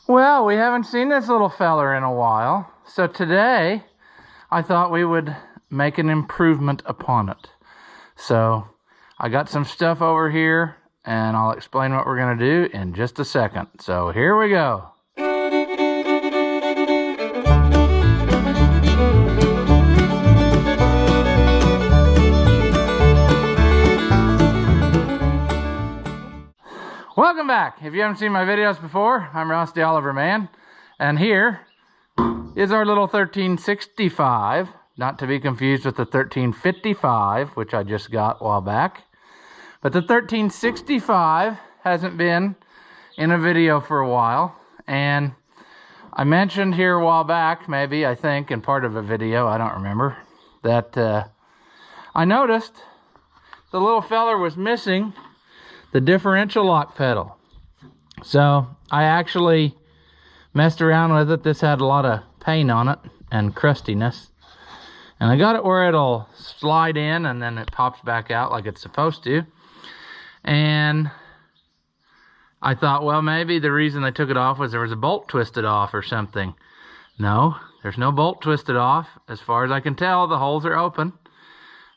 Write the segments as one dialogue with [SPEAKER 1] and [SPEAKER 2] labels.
[SPEAKER 1] Well, we haven't seen this little feller in a while, so today I thought we would make an improvement upon it. So I got some stuff over here and I'll explain what we're going to do in just a second. So here we go. Welcome back. If you haven't seen my videos before, I'm Rusty Oliver Man, and here is our little 1365, not to be confused with the 1355, which I just got a while back. But the 1365 hasn't been in a video for a while, and I mentioned here a while back, maybe, I think, in part of a video, I don't remember, that I noticed the little feller was missing the differential lock pedal. So I actually messed around with it. This had a lot of paint on it and crustiness, and I got it where it'll slide in and then it pops back out like it's supposed to. And I thought, well, maybe the reason they took it off was there was a bolt twisted off or something. No, there's no bolt twisted off. As far as I can tell, the holes are open.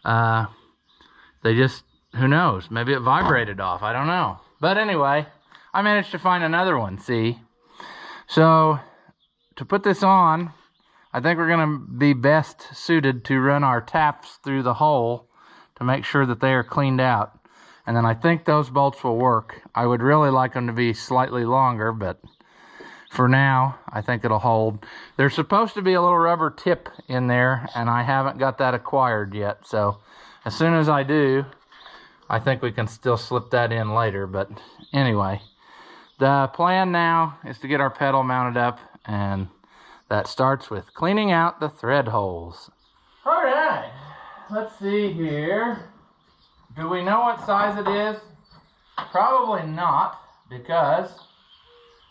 [SPEAKER 1] They just, who knows, maybe it vibrated off, I don't know. But anyway, I managed to find another one, see? So to put this on, I think we're gonna be best suited to run our taps through the hole to make sure that they are cleaned out. And then I think those bolts will work. I would really like them to be slightly longer, but for now, I think it'll hold. There's supposed to be a little rubber tip in there, and I haven't got that acquired yet. So as soon as I do, I think we can still slip that in later. But anyway, the plan now is to get our pedal mounted up, and that starts with cleaning out the thread holes. All right, let's see here. Do we know what size it is? Probably not, because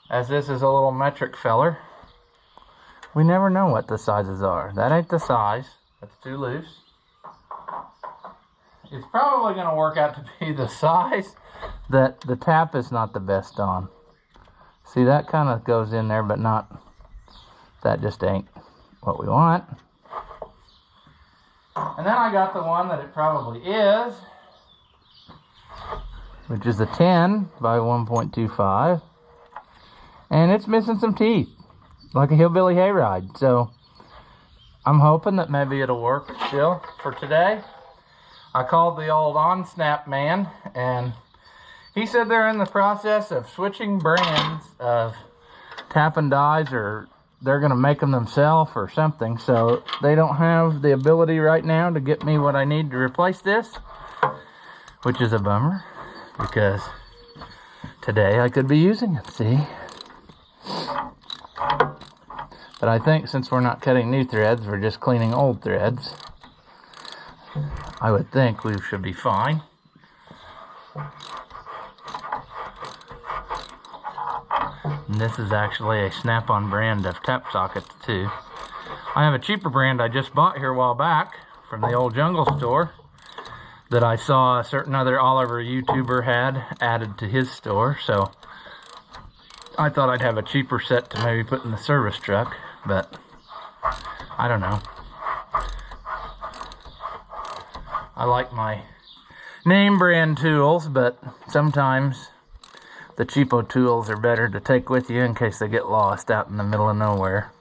[SPEAKER 1] as this is a little metric feller, we never know what the sizes are. That ain't the size. That's too loose. It's probably going to work out to be the size that the tap is not the best on. See, that kind of goes in there, but not, that just ain't what we want. And then I got the one that it probably is, which is a 10 by 1.25. And it's missing some teeth, like a hillbilly hayride. So I'm hoping that maybe it'll work still for today. I called the old on-snap man, and he said they're in the process of switching brands of tap and dies, or they're going to make them themselves or something. So they don't have the ability right now to get me what I need to replace this, which is a bummer, because today I could be using it, see? But I think since we're not cutting new threads, we're just cleaning old threads, I would think we should be fine. And this is actually a Snap-on brand of tap sockets too. I have a cheaper brand I just bought here a while back from the old jungle store that I saw a certain other Oliver YouTuber had added to his store. So I thought I'd have a cheaper set to maybe put in the service truck, but I don't know. I like my name brand tools, but sometimes the cheapo tools are better to take with you in case they get lost out in the middle of nowhere.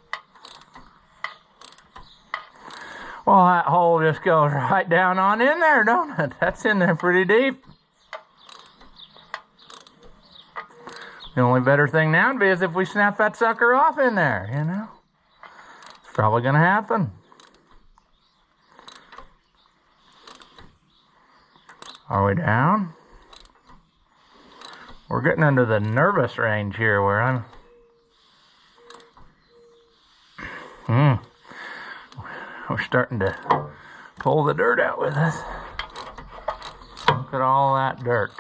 [SPEAKER 1] Well, that hole just goes right down on in there, don't it? That's in there pretty deep. The only better thing now would be is if we snap that sucker off in there, you know? It's probably gonna happen. Are we down? We're getting into the nervous range here where I'm... We're starting to pull the dirt out with us. Look at all that dirt.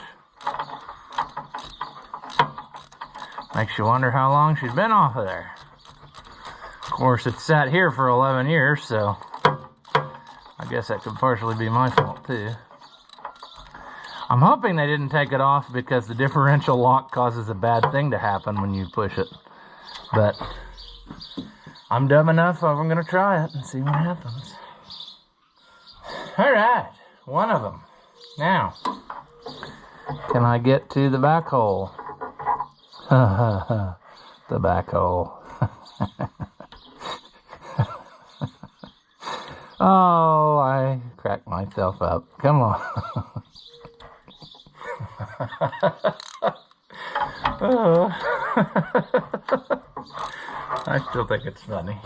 [SPEAKER 1] Makes you wonder how long she's been off of there. Of course, it's sat here for 11 years, so I guess that could partially be my fault too. I'm hoping they didn't take it off because the differential lock causes a bad thing to happen when you push it. But I'm dumb enough, I'm gonna try it and see what happens. All right, one of them. Now, can I get to the back hole? The back hole. Oh, I cracked myself up. Come on. Oh. I still think it's funny.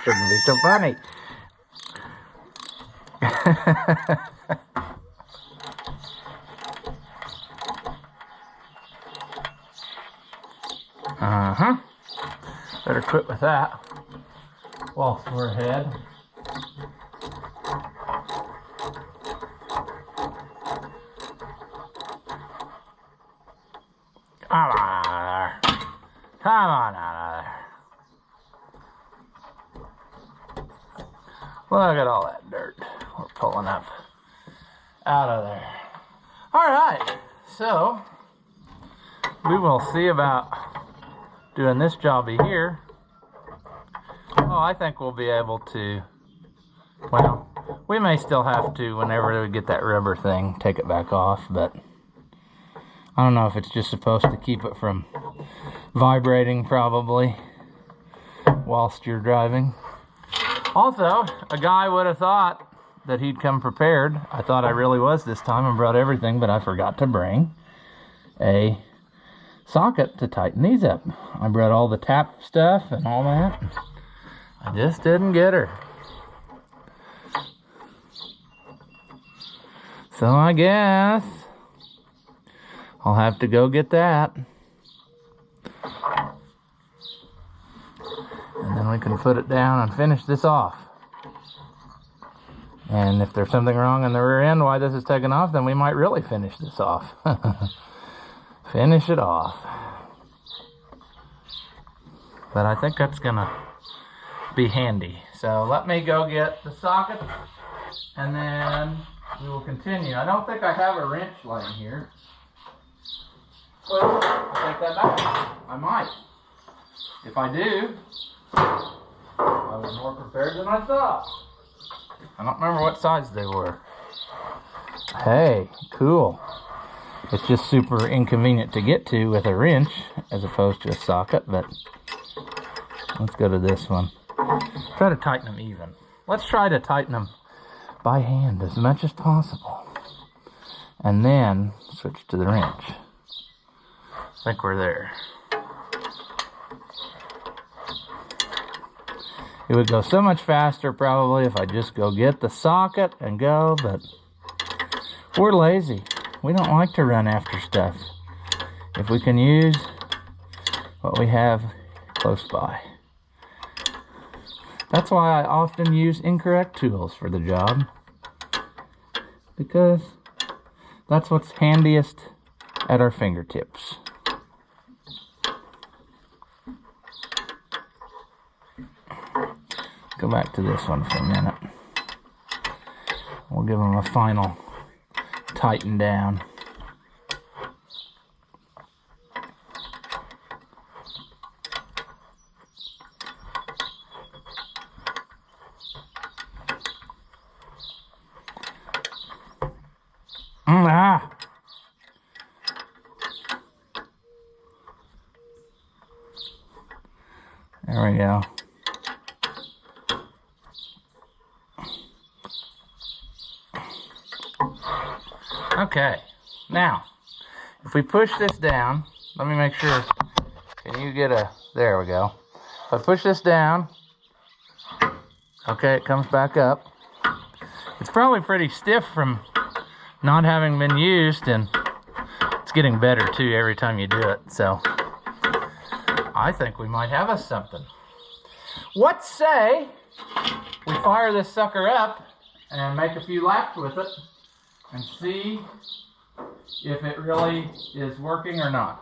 [SPEAKER 1] Shouldn't be so funny. Uh-huh. Better quit with that whilst we're ahead. Come on out of there. Come on out of there. Look at all that dirt we're pulling up out of there. All right, so we will see about doing this jobby here. Oh, I think we'll be able to, well, we may still have to, whenever we get that rubber thing, take it back off, but I don't know if it's just supposed to keep it from vibrating, probably, whilst you're driving. Also, a guy would have thought that he'd come prepared. I thought I really was this time and brought everything, but I forgot to bring a socket to tighten these up. I brought all the tap stuff and all that. I just didn't get her. So I guess I'll have to go get that. And then we can put it down and finish this off. And if there's something wrong in the rear end why this is taken off, then we might really finish this off. Finish it off. But I think that's gonna be handy. So let me go get the socket and then we will continue. I don't think I have a wrench laying here. Well, I'll take that back. I might. If I do, I was more prepared than I thought. I don't remember what size they were. Hey, cool. It's just super inconvenient to get to with a wrench as opposed to a socket, but let's go to this one. Try to tighten them even. Let's try to tighten them by hand as much as possible. And then switch to the wrench. I think we're there. It would go so much faster probably if I just go get the socket and go, but we're lazy. We don't like to run after stuff. If we can use what we have close by. That's why I often use incorrect tools for the job, because that's what's handiest at our fingertips. Go back to this one for a minute. We'll give them a final tighten down. There we go. Okay, now, if we push this down, let me make sure, can you get a, there we go. If I push this down, okay, it comes back up. It's probably pretty stiff from not having been used, and it's getting better too every time you do it, so I think we might have us something. What say we fire this sucker up and make a few laps with it and see if it really is working or not.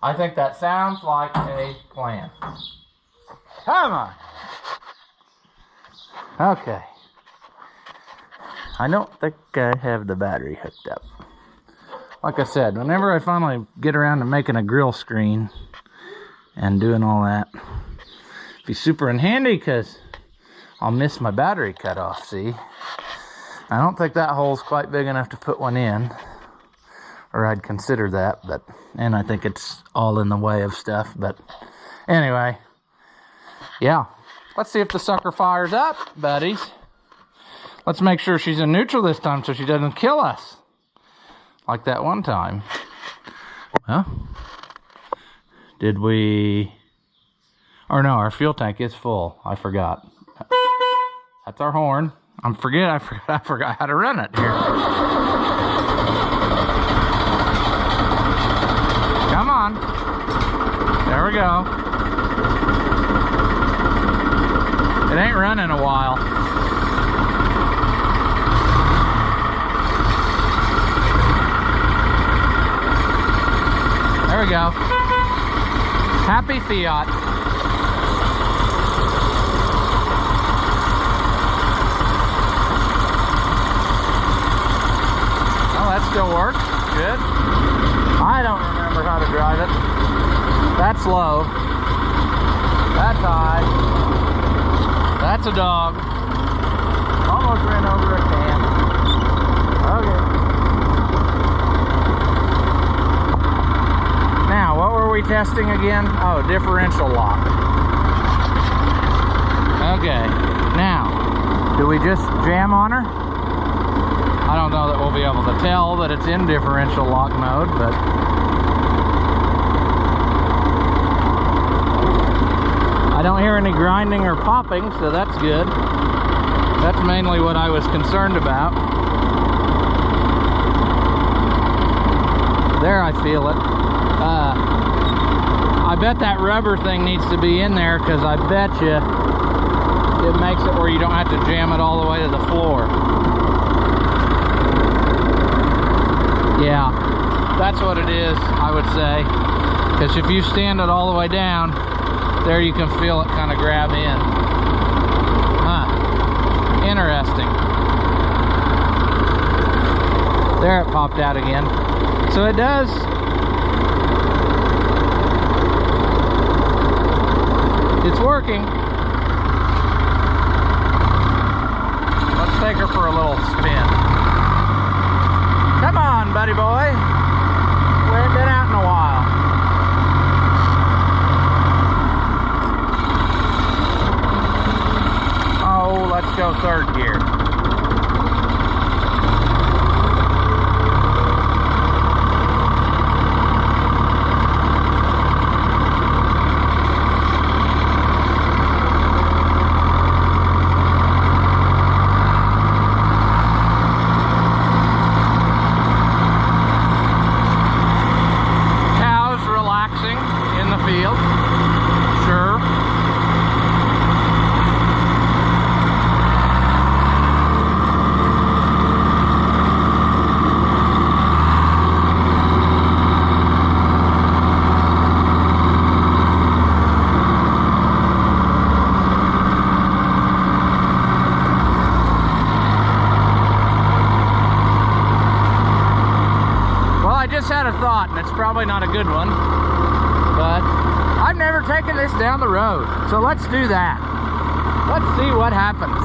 [SPEAKER 1] I think that sounds like a plan. Come on. Okay. I don't think I have the battery hooked up. like I said, whenever I finally get around to making a grill screen and doing all that, be super in handy, because I'll miss my battery cutoff, see? I don't think that hole's quite big enough to put one in, or I'd consider that, but, and I think it's all in the way of stuff, but anyway, yeah. Let's see if the sucker fires up, buddies. Let's make sure she's in neutral this time so she doesn't kill us, like that one time. Well, did we... Or no, our fuel tank is full. I forgot. That's our horn. I forgot how to run it here. Come on. There we go. It ain't run in a while. There we go. Happy Fiat. Oh, that still works. Good. I don't remember how to drive it. That's low. That's high. That's a dog. Almost ran over a can. Okay. Now, what were we testing again? Oh, differential lock. Okay. Now, do we just jam on her? I don't know that we'll be able to tell that it's in differential lock mode, but... I don't hear any grinding or popping, so that's good. That's mainly what I was concerned about. There, I feel it. I bet that rubber thing needs to be in there, because I bet you it makes it where you don't have to jam it all the way to the floor. Yeah, that's what it is, I would say. Because if you stand it all the way down, there you can feel it kind of grab in. Huh. Interesting. There, it popped out again. So it does. It's working. Let's take her for a little spin. Come on, buddy boy. We ain't been out in a while. Oh, let's go third gear. Had a thought, and it's probably not a good one, but I've never taken this down the road, so let's do that. Let's see what happens.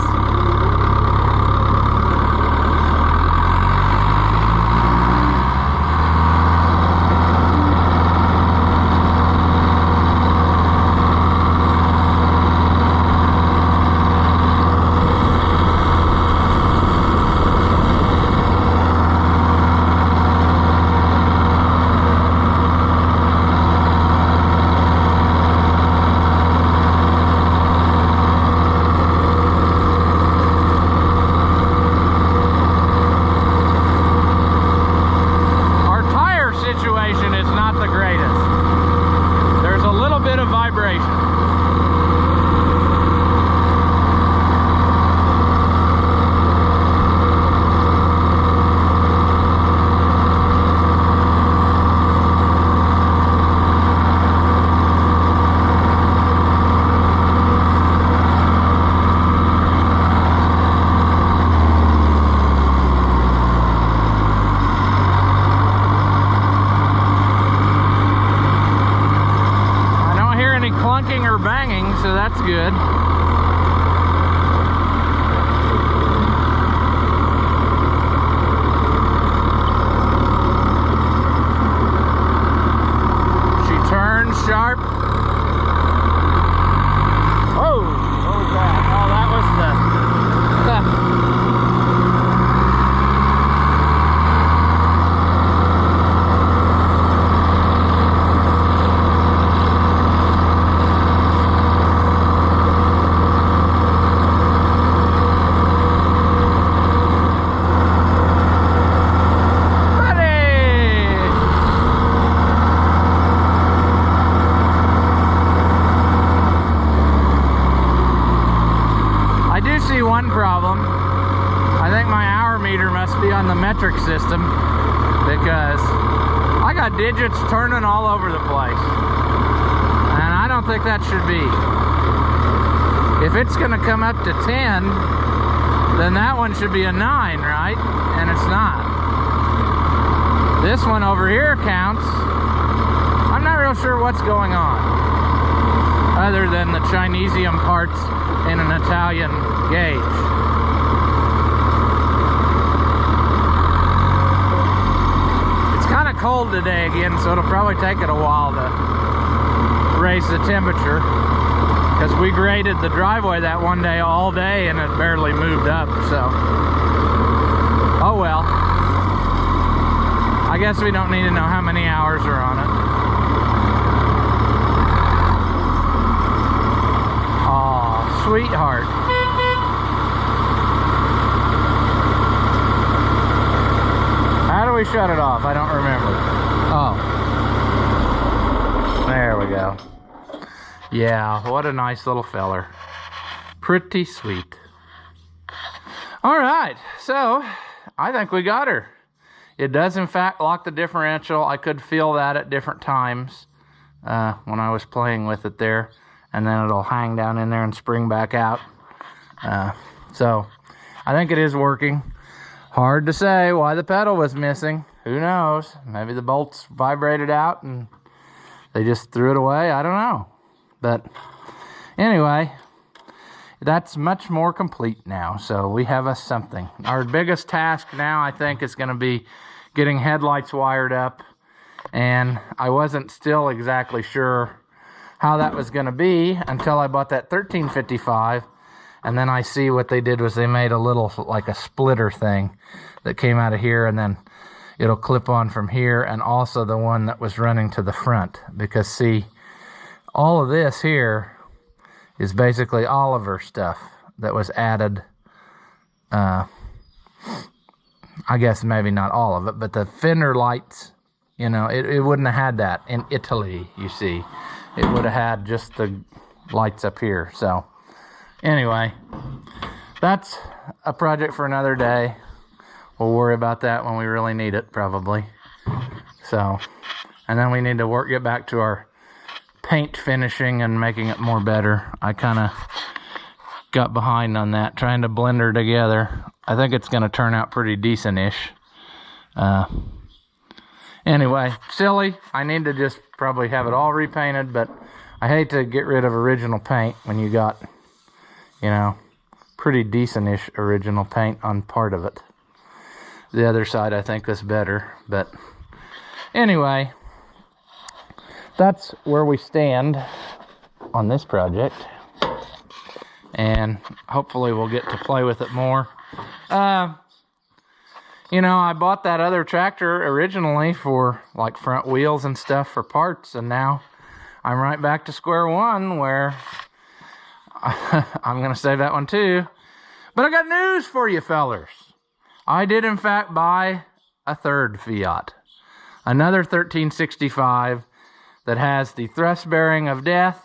[SPEAKER 1] cranking or banging, so that's good. She turns sharp. Oh, what was that? Oh, that was the one problem. I think my hour meter must be on the metric system because I got digits turning all over the place, and I don't think that should be. If it's going to come up to 10, then that one should be a 9, right? And it's not. This one over here counts. I'm not real sure what's going on, other than the Chinesium parts in an Italian gauge. It's kind of cold today again, so it'll probably take it a while to raise the temperature, because we graded the driveway that one day all day and it barely moved up, so oh well. I guess we don't need to know how many hours are on it. Aw, sweetheart. How do we shut it off? I don't remember. Oh. There we go. Yeah, what a nice little feller. Pretty sweet. Alright, so I think we got her. It does in fact lock the differential. I could feel that at different times when I was playing with it there. And then it'll hang down in there and spring back out. So I think it is working. Hard to say why the pedal was missing. Who knows? Maybe the bolts vibrated out and they just threw it away. I don't know. But anyway, that's much more complete now. So we have us something. Our biggest task now, I think, is going to be getting headlights wired up. And I wasn't still exactly sure how that was going to be until I bought that 1355. And then I see what they did was they made a little, like a splitter thing that came out of here, and then it'll clip on from here, and also the one that was running to the front. Because see, all of this here is basically Oliver stuff that was added. I guess maybe not all of it, but the fender lights, you know, it wouldn't have had that in Italy, you see. It would have had just the lights up here. So anyway, that's a project for another day. We'll worry about that when we really need it, probably. So, and then we need to get back to our paint finishing and making it more better. I kind of got behind on that, trying to blend her together. I think it's going to turn out pretty decent-ish. Anyway, silly. I need to just probably have it all repainted, but I hate to get rid of original paint when you got, you know, pretty decent-ish original paint on part of it. The other side I think is better, but anyway, that's where we stand on this project, and hopefully we'll get to play with it more. You know, I bought that other tractor originally for like front wheels and stuff for parts, and now I'm right back to square one where I'm going to save that one too. But I got news for you fellers. I did in fact buy a third Fiat. Another 1365 that has the thrust bearing of death.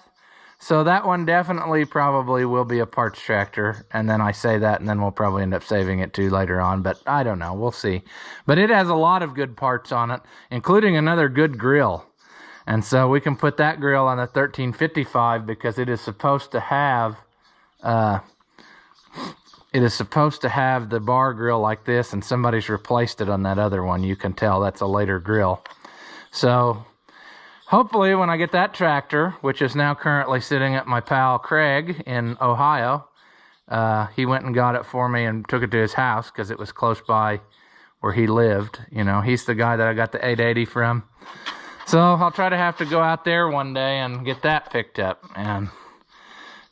[SPEAKER 1] So that one definitely probably will be a parts tractor. And then I say that and then we'll probably end up saving it too later on. But I don't know. We'll see. But it has a lot of good parts on it, including another good grill. And so we can put that grill on the 1355 because it is supposed to have the bar grill like this, and somebody's replaced it on that other one. You can tell that's a later grill. So hopefully when I get that tractor, which is now currently sitting at my pal Craig in Ohio, he went and got it for me and took it to his house because it was close by where he lived. You know, he's the guy that I got the 880 from. So I'll try to have to go out there one day and get that picked up and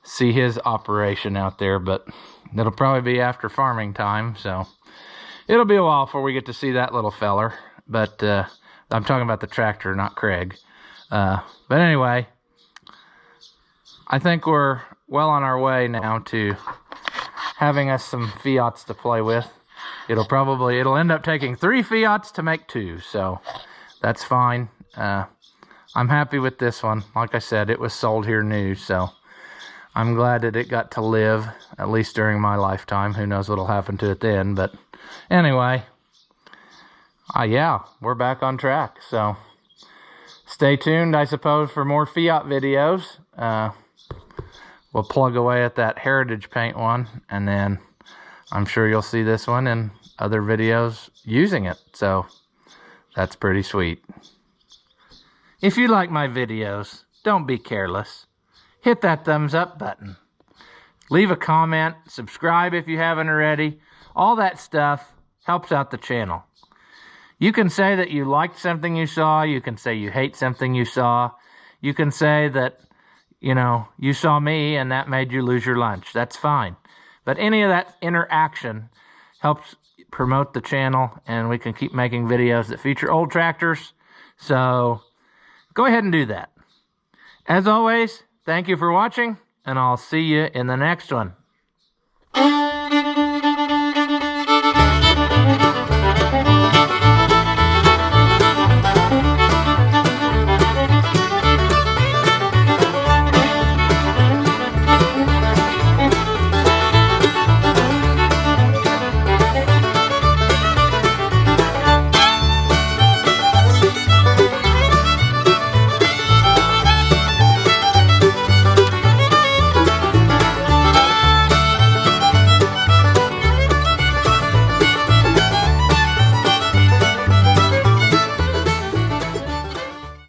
[SPEAKER 1] see his operation out there, but it'll probably be after farming time, so it'll be a while before we get to see that little feller. But I'm talking about the tractor, not Craig. But anyway, I think we're well on our way now to having us some Fiats to play with. It'll end up taking 3 Fiats to make 2, so that's fine. I'm happy with this one. Like I said, it was sold here new, so I'm glad that it got to live, at least during my lifetime. Who knows what'll happen to it then, but anyway, yeah, we're back on track, so stay tuned, I suppose, for more Fiat videos. We'll plug away at that Heritage Paint one, and then I'm sure you'll see this one and other videos using it, so that's pretty sweet. If you like my videos, don't be careless. Hit that thumbs up button. Leave a comment, subscribe if you haven't already. All that stuff helps out the channel. You can say that you liked something you saw. You can say you hate something you saw. You can say that, you know, you saw me and that made you lose your lunch. That's fine. But any of that interaction helps promote the channel, and we can keep making videos that feature old tractors. So go ahead and do that. As always, thank you for watching, and I'll see you in the next one.